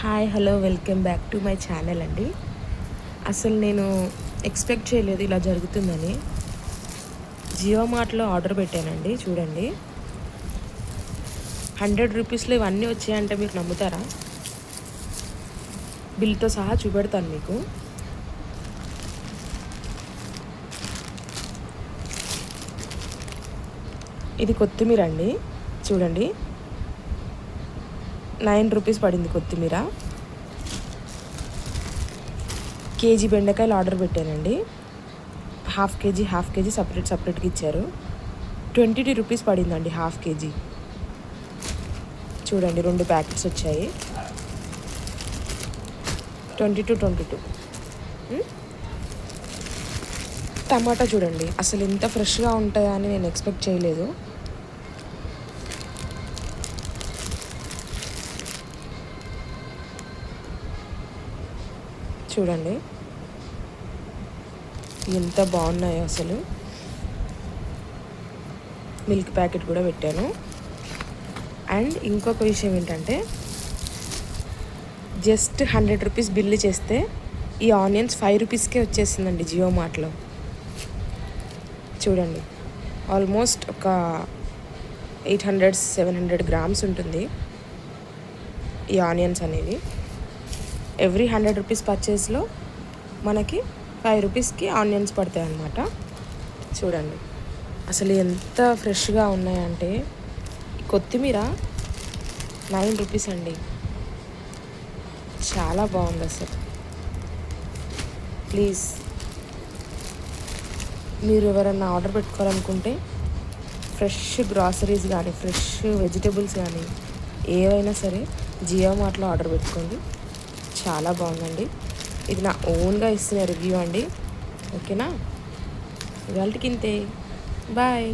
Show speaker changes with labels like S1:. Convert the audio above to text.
S1: Hi hello welcome back to my channel అండి. అసలు నేను ఎక్స్పెక్ట్ చేయలేదు ఇలా జరుగుతుందని. జియో మార్ట్లో ఆర్డర్ పెట్టానండి. చూడండి, 100 రూపీస్లో ఇవన్నీ వచ్చాయంటే మీరు నమ్ముతారా? బిల్తో సహా చూపెడతాను మీకు. ఇది కొత్తిమీర అండి. చూడండి, 9 రూపీస్ పడింది కొత్తిమీర. కేజీ బెండకాయలు ఆర్డర్ పెట్టానండి. హాఫ్ కేజీ సపరేట్గా ఇచ్చారు. 22 రూపీస్ పడిందండి హాఫ్ కేజీ. చూడండి, 2 ప్యాకెట్స్ వచ్చాయి. 22. టమాటా చూడండి, అసలు ఇంత ఫ్రెష్గా ఉంటాయా అని నేను ఎక్స్పెక్ట్ చేయలేదు. చూడండి ఎంత బాగున్నాయో అసలు. మిల్క్ ప్యాకెట్ కూడా పెట్టాను. అండ్ ఇంకొక విషయం ఏంటంటే, జస్ట్ 100 రూపీస్ బిల్లు చేస్తే ఈ ఆనియన్స్ 5 రూపీస్కే వచ్చేసిందండి జియో మార్ట్లో. చూడండి, ఆల్మోస్ట్ ఒక 800-700 గ్రామ్స్ ఉంటుంది ఈ ఆనియన్స్ అనేవి. ఎవ్రీ 100 రూపీస్ పర్చేస్లో మనకి 5 రూపీస్కి ఆనియన్స్ పడతాయి అన్నమాట. చూడండి, అసలు ఎంత ఫ్రెష్గా ఉన్నాయంటే. కొత్తిమీర 9 రూపీస్ అండి. చాలా బాగుంది అసలు. ప్లీజ్, మీరు ఎవరన్నా ఆర్డర్ పెట్టుకోవాలనుకుంటే ఫ్రెష్ గ్రాసరీస్ కానీ ఫ్రెష్ వెజిటేబుల్స్ కానీ ఏవైనా సరే జియో మార్ట్లో ఆర్డర్ పెట్టుకోండి. చాలా బాగుందండి. ఇది నా ఓన్గా ఇస్తున్న రివ్యూ అండి. ఓకేనా? ఇవాళకి ఇంతే. బాయ్.